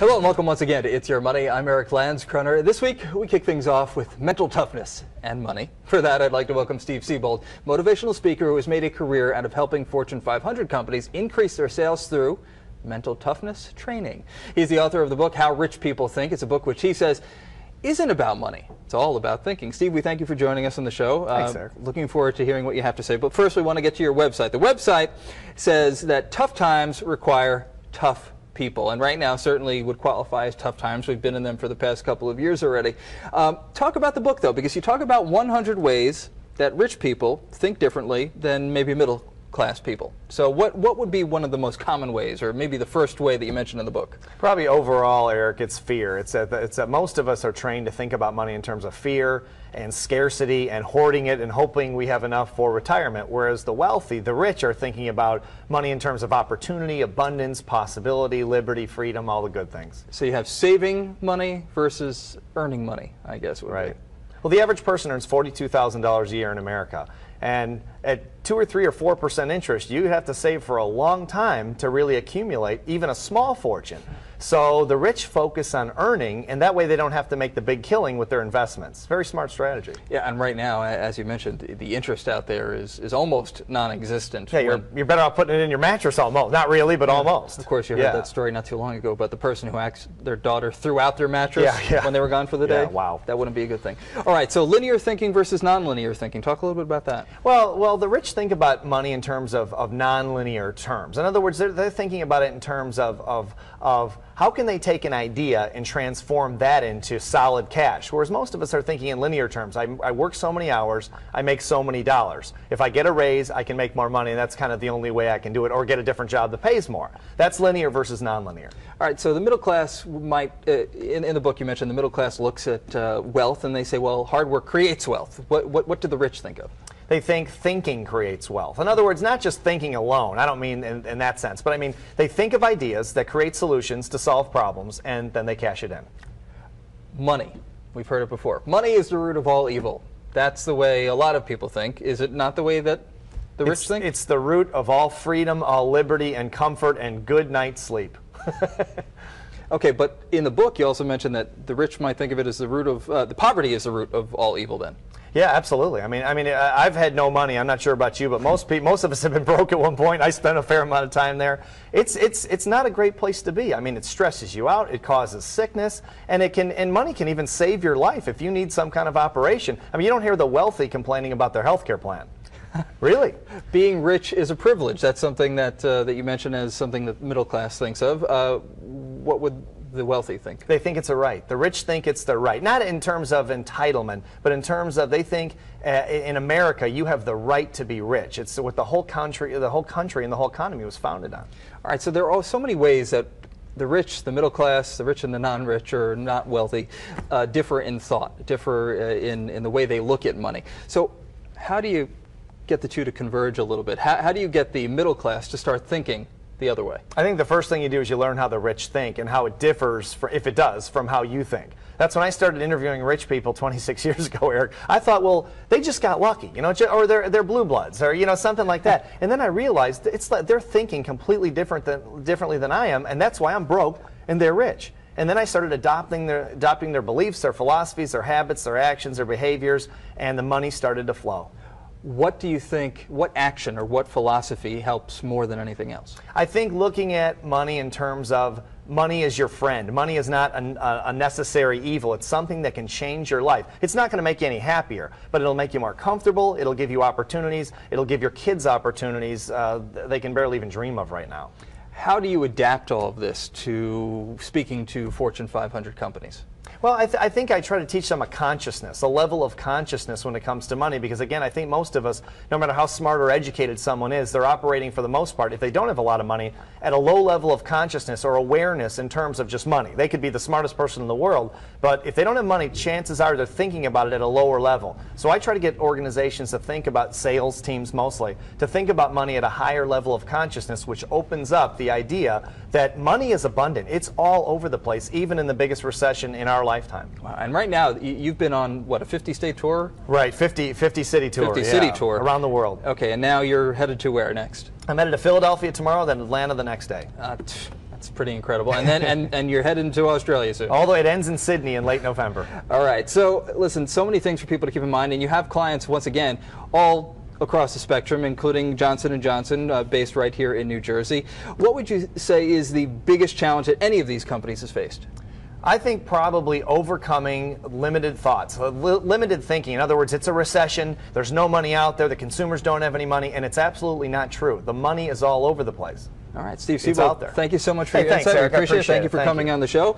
Hello and welcome once again to It's Your Money. I'm Eric Landskroner. This week we kick things off with mental toughness and money. For that, I'd like to welcome Steve Siebold, motivational speaker who has made a career out of helping Fortune 500 companies increase their sales through mental toughness training. He's the author of the book How Rich People Think. It's a book which he says isn't about money. It's all about thinking. Steve, we thank you for joining us on the show. Thanks, Eric. Looking forward to hearing what you have to say. But first, we want to get to your website. The website says that tough times require tough people, and right now certainly would qualify as tough times. We've been in them for the past couple of years already. Talk about the book, though, because you talk about 100 ways that rich people think differently than maybe middle-class people. So what would be one of the most common ways, or maybe the first way that you mentioned in the book? Probably overall, Eric, it's fear. It's that most of us are trained to think about money in terms of fear and scarcity and hoarding it and hoping we have enough for retirement, whereas the wealthy, the rich, are thinking about money in terms of opportunity, abundance, possibility, liberty, freedom, all the good things. So you have saving money versus earning money, I guess. Right. Well, the average person earns $42,000 a year in America, and at 2 or 3 or 4% interest, you have to save for a long time to really accumulate even a small fortune. So the rich focus on earning, and that way they don't have to make the big killing with their investments. Very smart strategy. Yeah, and right now, as you mentioned, the interest out there is almost non-existent. Yeah, you're better off putting it in your mattress almost. Not really, but almost. Of course, you heard that story not too long ago about the person who their daughter threw out their mattress when they were gone for the day. Yeah, wow. That wouldn't be a good thing. All right, so linear thinking versus non-linear thinking. Talk a little bit about that. Well, the rich think about money in terms of non-linear terms. In other words, they're thinking about it in terms of how can they take an idea and transform that into solid cash, whereas most of us are thinking in linear terms. I work so many hours, I make so many dollars. If I get a raise, I can make more money, and that's kind of the only way I can do it, or get a different job that pays more. That's linear versus non-linear. All right, so the middle class might, in the book you mentioned, the middle class looks at wealth and they say, well, hard work creates wealth. What do the rich think of? They think thinking creates wealth. In other words, not just thinking alone. I don't mean in that sense, but I mean they think of ideas that create solutions to solve problems, and then they cash it in. Money. We've heard it before. Money is the root of all evil. That's the way a lot of people think. Is it not the way that the rich think? It's the root of all freedom, all liberty, and comfort, and good night's sleep. Okay, but in the book you also mentioned that the rich might think of it as the root of, the poverty is the root of all evil then. Yeah, absolutely. I mean, I've had no money. I'm not sure about you, but most of us have been broke at one point. I spent a fair amount of time there. It's not a great place to be. I mean, it stresses you out. It causes sickness, and money can even save your life if you need some kind of operation. I mean, you don't hear the wealthy complaining about their health care plan. Really? Being rich is a privilege. That's something that you mentioned as something that the middle class thinks of. What would the wealthy think? They think it's a right. The rich think it's their right. Not in terms of entitlement, but in terms of they think in America you have the right to be rich. It's what the whole country and the whole economy was founded on. All right, so there are so many ways that the rich, the middle class, the rich and the non-rich or not wealthy differ in thought, differ in the way they look at money. So how do you get the two to converge a little bit? How do you get the middle class to start thinking the other way? I think the first thing you do is you learn how the rich think and how it differs, if it does, from how you think. That's when I started interviewing rich people 26 years ago, Eric. I thought, well, they just got lucky, you know, or they're blue bloods, or something like that. And then I realized it's like they're thinking completely differently than I am, and that's why I'm broke and they're rich. And then I started adopting their beliefs, their philosophies, their habits, their actions, their behaviors, and the money started to flow. What do you think, what action or what philosophy helps more than anything else? I think looking at money in terms of money is your friend. Money is not a necessary evil. It's something that can change your life. It's not going to make you any happier, but it'll make you more comfortable. It'll give you opportunities. It'll give your kids opportunities they can barely even dream of right now. How do you adapt all of this to speaking to Fortune 500 companies? Well, I think I try to teach them a consciousness, a level of consciousness when it comes to money, because again, I think most of us, no matter how smart or educated someone is, they're operating for the most part, if they don't have a lot of money, at a low level of consciousness or awareness in terms of just money. They could be the smartest person in the world, but if they don't have money, chances are they're thinking about it at a lower level. So I try to get organizations to think about, sales teams mostly, to think about money at a higher level of consciousness, which opens up the idea that money is abundant. It's all over the place, even in the biggest recession in our lifetime. Wow. And right now, you've been on, what, a 50-state tour? Right, 50 city tour. 50 city tour. Around the world. Okay, and now you're headed to where next? I'm headed to Philadelphia tomorrow, then Atlanta the next day. That's pretty incredible. And then and you're heading to Australia soon. Although it ends in Sydney in late November. All right. So listen, so many things for people to keep in mind, and you have clients once again all across the spectrum, including Johnson & Johnson, based right here in New Jersey. What would you say is the biggest challenge that any of these companies has faced? I think probably overcoming limited thoughts, limited thinking. In other words, it's a recession, there's no money out there, the consumers don't have any money, and it's absolutely not true. The money is all over the place. All right, Steve Siebold, thank you so much for your thanks, insight. Eric, We appreciate it. Thank you for Thank coming you. on the show.